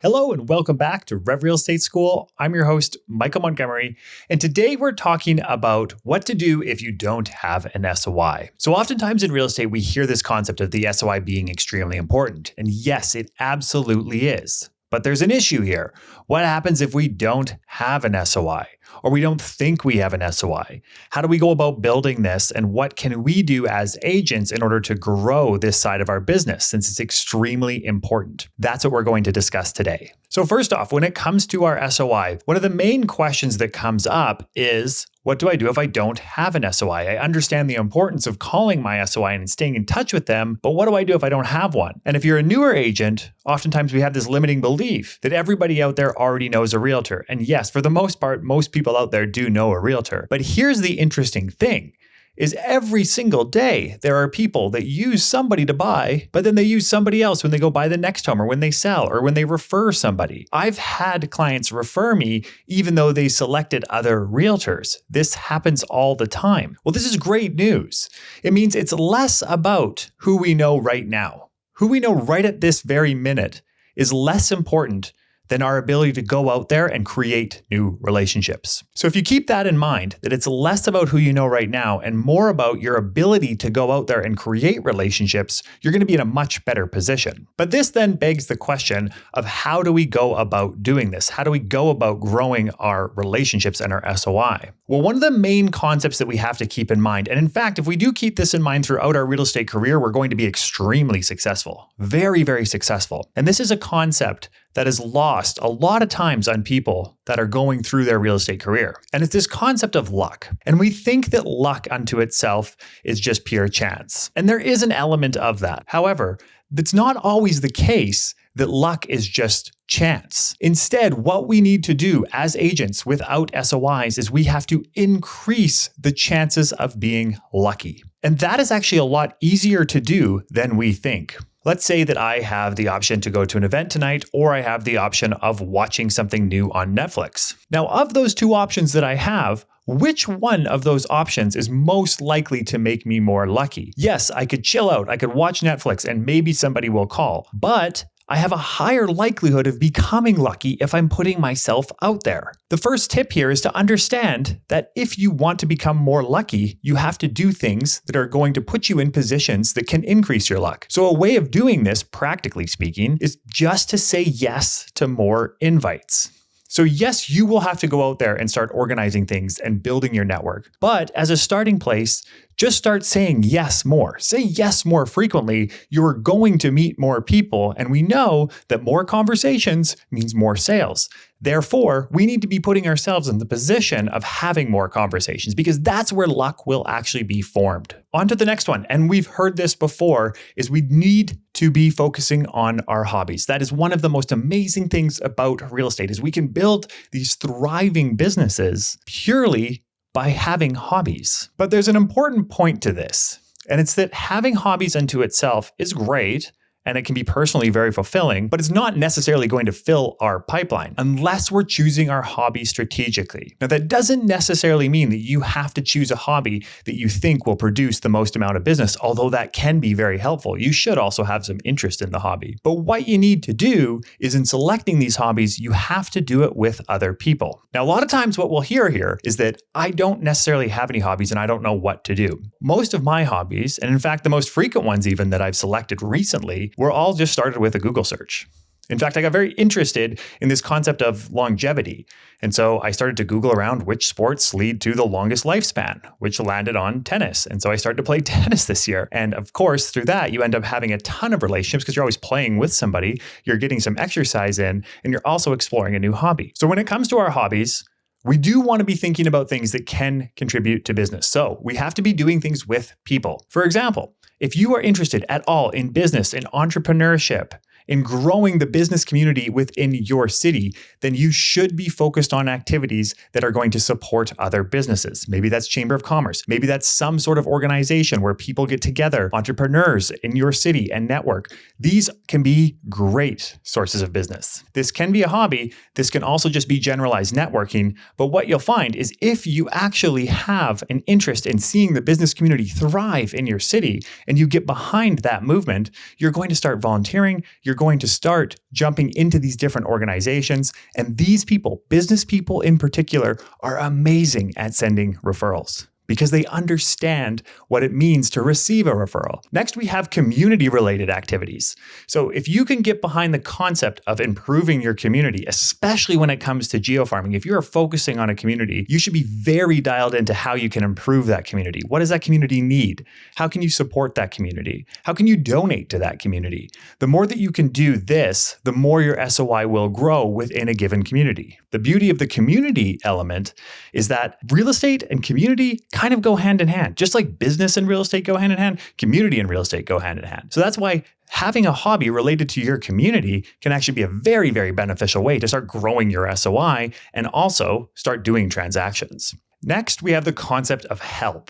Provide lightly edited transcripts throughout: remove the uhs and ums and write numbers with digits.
Hello and welcome back to Rev Real Estate School. I'm your host, Michael Montgomery, and today we're talking about what to do if you don't have an SOI. So oftentimes in real estate, we hear this concept of the SOI being extremely important. And yes, it absolutely is. But there's an issue here. What happens if we don't have an SOI or we don't think we have an SOI? How do we go about building this, and what can we do as agents in order to grow this side of our business, since it's extremely important? That's what we're going to discuss today. So first off, when it comes to our SOI, one of the main questions that comes up is, what do I do if I don't have an SOI? I understand the importance of calling my SOI and staying in touch with them, but what do I do if I don't have one? And if you're a newer agent, oftentimes we have this limiting belief that everybody out there already knows a realtor. And yes, for the most part, most people out there do know a realtor. But here's the interesting thing. Is every single day there are people that use somebody to buy, but then they use somebody else when they go buy the next home or when they sell or when they refer somebody. I've had clients refer me even though they selected other realtors. This happens all the time. Well, this is great news. It means it's less about who we know right now. Who we know right at this very minute is less important than our ability to go out there and create new relationships. So if you keep that in mind, that it's less about who you know right now and more about your ability to go out there and create relationships, you're going to be in a much better position. But this then begs the question of, how do we go about doing this? How do we go about growing our relationships and our SOI? Well, one of the main concepts that we have to keep in mind, and in fact, if we do keep this in mind throughout our real estate career, we're going to be extremely successful. Very, very successful. And this is a concept that is lost a lot of times on people that are going through their real estate career. And it's this concept of luck. And we think that luck unto itself is just pure chance. And there is an element of that. However, it's not always the case that luck is just chance. Instead, what we need to do as agents without SOIs is we have to increase the chances of being lucky. And that is actually a lot easier to do than we think. Let's say that I have the option to go to an event tonight, or I have the option of watching something new on Netflix. Now, of those two options that I have, which one of those options is most likely to make me more lucky? Yes, I could chill out, I could watch Netflix, and maybe somebody will call, but I have a higher likelihood of becoming lucky if I'm putting myself out there. The first tip here is to understand that if you want to become more lucky, you have to do things that are going to put you in positions that can increase your luck. So a way of doing this, practically speaking, is just to say yes to more invites. So yes, you will have to go out there and start organizing things and building your network. But as a starting place, just start saying yes more. Say yes more frequently. You are going to meet more people. And we know that more conversations means more sales. Therefore, we need to be putting ourselves in the position of having more conversations, because that's where luck will actually be formed. On to the next one. And we've heard this before, is we need to be focusing on our hobbies. That is one of the most amazing things about real estate, is we can build these thriving businesses purely by having hobbies. But there's an important point to this, and it's that having hobbies unto itself is great, and it can be personally very fulfilling, but it's not necessarily going to fill our pipeline unless we're choosing our hobby strategically. Now, that doesn't necessarily mean that you have to choose a hobby that you think will produce the most amount of business, although that can be very helpful. You should also have some interest in the hobby. But what you need to do is, in selecting these hobbies, you have to do it with other people. Now, a lot of times what we'll hear here is that I don't necessarily have any hobbies and I don't know what to do. Most of my hobbies, and in fact, the most frequent ones even that I've selected recently, were all just started with a Google search. In fact, I got very interested in this concept of longevity. And so I started to Google around which sports lead to the longest lifespan, which landed on tennis. And so I started to play tennis this year. And of course, through that, you end up having a ton of relationships because you're always playing with somebody, you're getting some exercise in, and you're also exploring a new hobby. So when it comes to our hobbies, we do want to be thinking about things that can contribute to business. So we have to be doing things with people. For example, if you are interested at all in business, in entrepreneurship, in growing the business community within your city, then you should be focused on activities that are going to support other businesses. Maybe that's Chamber of Commerce. Maybe that's some sort of organization where people get together, entrepreneurs in your city and network. These can be great sources of business. This can be a hobby. This can also just be generalized networking. But what you'll find is if you actually have an interest in seeing the business community thrive in your city and you get behind that movement, you're going to start volunteering. You're you're going to start jumping into these different organizations. And these people, business people in particular, are amazing at sending referrals, because they understand what it means to receive a referral. Next, we have community-related activities. So if you can get behind the concept of improving your community, especially when it comes to geofarming, if you're focusing on a community, you should be very dialed into how you can improve that community. What does that community need? How can you support that community? How can you donate to that community? The more that you can do this, the more your SOI will grow within a given community. The beauty of the community element is that real estate and community kind of go hand in hand. Just like business and real estate go hand in hand, community and real estate go hand in hand. So that's why having a hobby related to your community can actually be a very, very beneficial way to start growing your SOI and also start doing transactions. Next, we have the concept of help.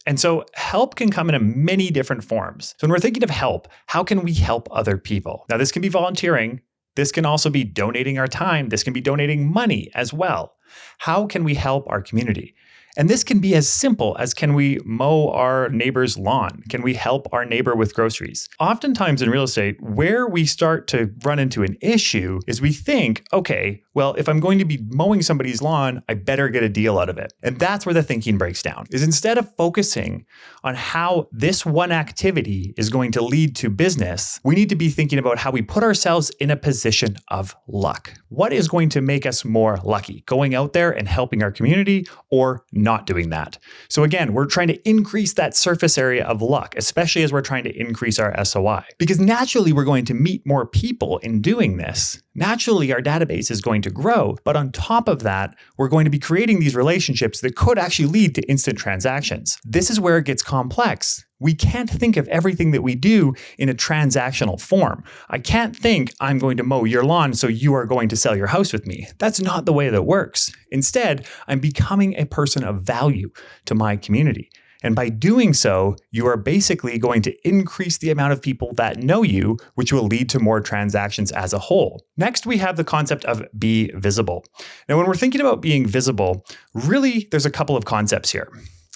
And so help can come in many different forms. So when we're thinking of help, how can we help other people? Now, this can be volunteering. This can also be donating our time. This can be donating money as well. How can we help our community? And this can be as simple as, can we mow our neighbor's lawn? Can we help our neighbor with groceries? Oftentimes in real estate, where we start to run into an issue is we think, okay, well, if I'm going to be mowing somebody's lawn, I better get a deal out of it. And that's where the thinking breaks down, is instead of focusing on how this one activity is going to lead to business, we need to be thinking about how we put ourselves in a position of luck. What is going to make us more lucky? Going out there and helping our community, or not doing that? So again, we're trying to increase that surface area of luck, especially as we're trying to increase our SOI. Because naturally, we're going to meet more people in doing this. Naturally, our database is going to grow. But on top of that, we're going to be creating these relationships that could actually lead to instant transactions. This is where it gets complex. We can't think of everything that we do in a transactional form. I can't think I'm going to mow your lawn, so you are going to sell your house with me. That's not the way that works. Instead, I'm becoming a person of value to my community. And by doing so, you are basically going to increase the amount of people that know you, which will lead to more transactions as a whole. Next, we have the concept of be visible. Now, when we're thinking about being visible, really, there's a couple of concepts here.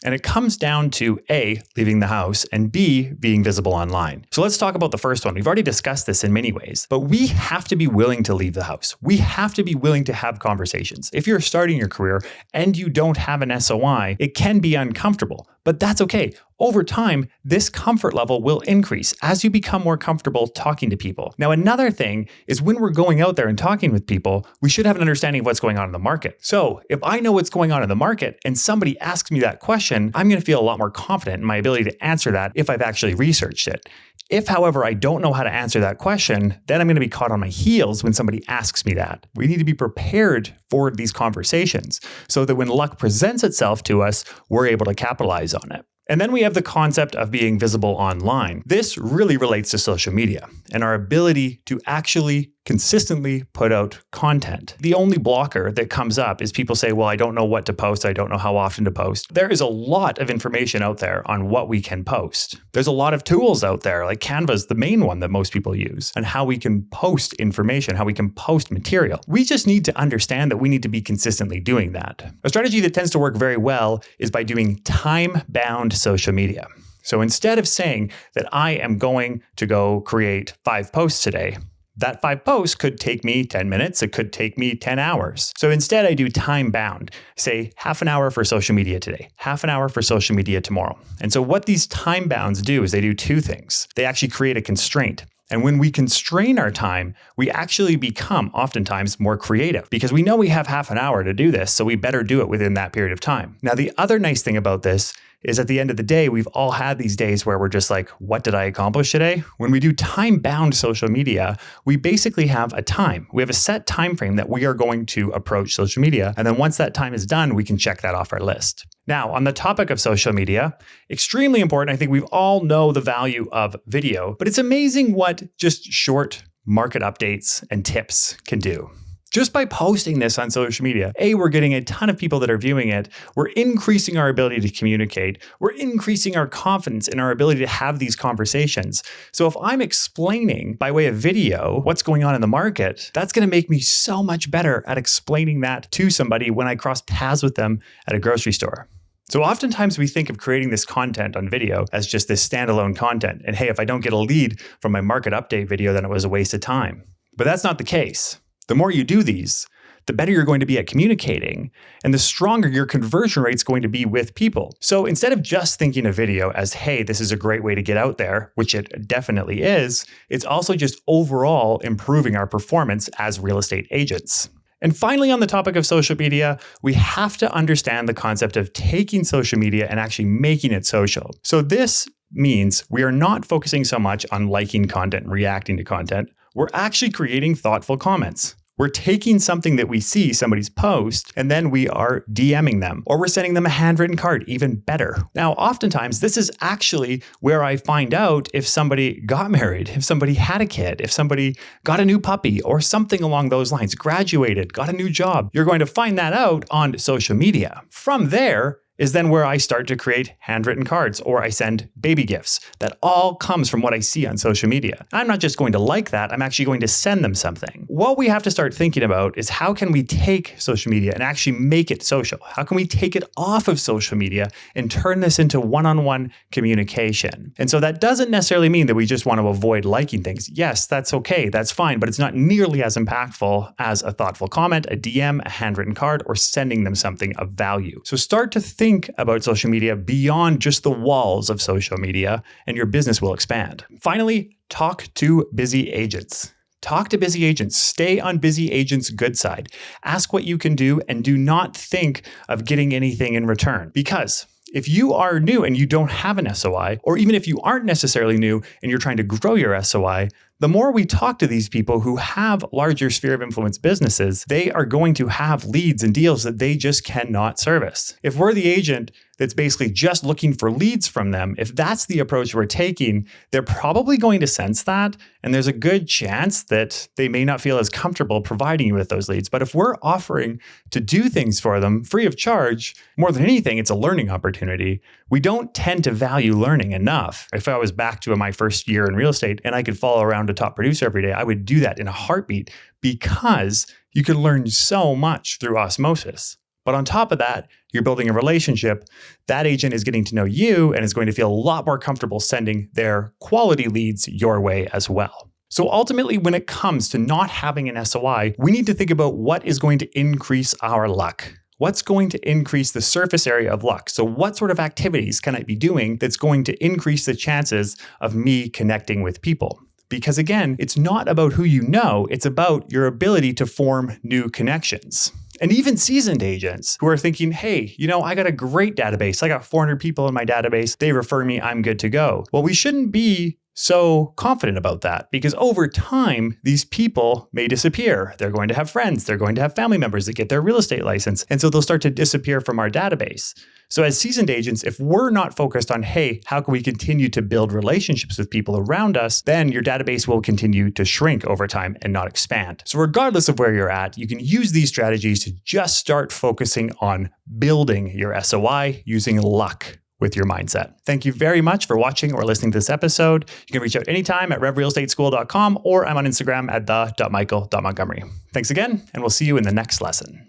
And it comes down to A, leaving the house, and B, being visible online. So let's talk about the first one. We've already discussed this in many ways, but we have to be willing to leave the house. We have to be willing to have conversations. If you're starting your career and you don't have an SOI, it can be uncomfortable, but that's okay. Over time, this comfort level will increase as you become more comfortable talking to people. Now, another thing is when we're going out there and talking with people, we should have an understanding of what's going on in the market. So if I know what's going on in the market and somebody asks me that question, I'm going to feel a lot more confident in my ability to answer that if I've actually researched it. If, however, I don't know how to answer that question, then I'm going to be caught on my heels when somebody asks me that. We need to be prepared for these conversations so that when luck presents itself to us, we're able to capitalize on it. And then we have the concept of being visible online. This really relates to social media and our ability to actually consistently put out content. The only blocker that comes up is people say, well, I don't know what to post. I don't know how often to post. There is a lot of information out there on what we can post. There's a lot of tools out there, like Canva's the main one that most people use, and how we can post information, how we can post material. We just need to understand that we need to be consistently doing that. A strategy that tends to work very well is by doing time-bound social media. So instead of saying that I am going to go create 5 posts today, that 5 posts could take me 10 minutes. It could take me 10 hours. So instead, I do time bound. Say half an hour for social media today, half an hour for social media tomorrow. And so what these time bounds do is they do 2 things. They actually create a constraint. And when we constrain our time, we actually become oftentimes more creative because we know we have half an hour to do this, so we better do it within that period of time. Now, the other nice thing about this is at the end of the day, we've all had these days where we're just like, what did I accomplish today? When we do time-bound social media, we basically have a time. We have a set time frame that we are going to approach social media. And then once that time is done, we can check that off our list. Now, on the topic of social media, extremely important. I think we all know the value of video, but it's amazing what just short market updates and tips can do. Just by posting this on social media, we're getting a ton of people that are viewing it. We're increasing our ability to communicate. We're increasing our confidence in our ability to have these conversations. So if I'm explaining by way of video what's going on in the market, that's going to make me so much better at explaining that to somebody when I cross paths with them at a grocery store. So oftentimes we think of creating this content on video as just this standalone content. And hey, if I don't get a lead from my market update video, then it was a waste of time. But that's not the case. The more you do these, the better you're going to be at communicating, and the stronger your conversion rate's going to be with people. So instead of just thinking of video as, hey, this is a great way to get out there, which it definitely is, it's also just overall improving our performance as real estate agents. And finally, on the topic of social media, we have to understand the concept of taking social media and actually making it social. So this means we are not focusing so much on liking content and reacting to content. We're actually creating thoughtful comments. We're taking something that we see somebody's post, and then we are DMing them, or we're sending them a handwritten card, even better. Now, oftentimes, this is actually where I find out if somebody got married, if somebody had a kid, if somebody got a new puppy, or something along those lines, graduated, got a new job. You're going to find that out on social media. From there is then where I start to create handwritten cards, or I send baby gifts. That all comes from what I see on social media. I'm not just going to like that, I'm actually going to send them something. What we have to start thinking about is how can we take social media and actually make it social? How can we take it off of social media and turn this into one-on-one communication? And so that doesn't necessarily mean that we just want to avoid liking things. Yes, that's okay, that's fine, but it's not nearly as impactful as a thoughtful comment, a DM, a handwritten card, or sending them something of value. So start to think about social media beyond just the walls of social media, and your business will expand. Finally, talk to busy agents. Talk to busy agents. Stay on busy agents' good side. Ask what you can do, and do not think of getting anything in return. Because if you are new and you don't have an SOI, or even if you aren't necessarily new and you're trying to grow your SOI, the more we talk to these people who have larger sphere of influence businesses, they are going to have leads and deals that they just cannot service. If we're the agent that's basically just looking for leads from them, if that's the approach we're taking, they're probably going to sense that, and there's a good chance that they may not feel as comfortable providing you with those leads. But if we're offering to do things for them free of charge, more than anything, it's a learning opportunity. We don't tend to value learning enough. If I was back to my first year in real estate and I could follow around a top producer every day, I would do that in a heartbeat, because you can learn so much through osmosis. But on top of that, you're building a relationship. That agent is getting to know you and is going to feel a lot more comfortable sending their quality leads your way as well. So ultimately, when it comes to not having an SOI, we need to think about what is going to increase our luck. What's going to increase the surface area of luck? So what sort of activities can I be doing that's going to increase the chances of me connecting with people? Because again, it's not about who you know, it's about your ability to form new connections. And even seasoned agents who are thinking, hey, I got a great database. I got 400 people in my database. They refer me, I'm good to go. Well, we shouldn't be so confident about that, because over time, these people may disappear. They're going to have friends. They're going to have family members that get their real estate license. And so they'll start to disappear from our database. So as seasoned agents, if we're not focused on, hey, how can we continue to build relationships with people around us, then your database will continue to shrink over time and not expand. So regardless of where you're at, you can use these strategies to just start focusing on building your SOI using luck with your mindset. Thank you very much for watching or listening to this episode. You can reach out anytime at revrealestateschool.com, or I'm on Instagram at the.michael.montgomery. Thanks again, and we'll see you in the next lesson.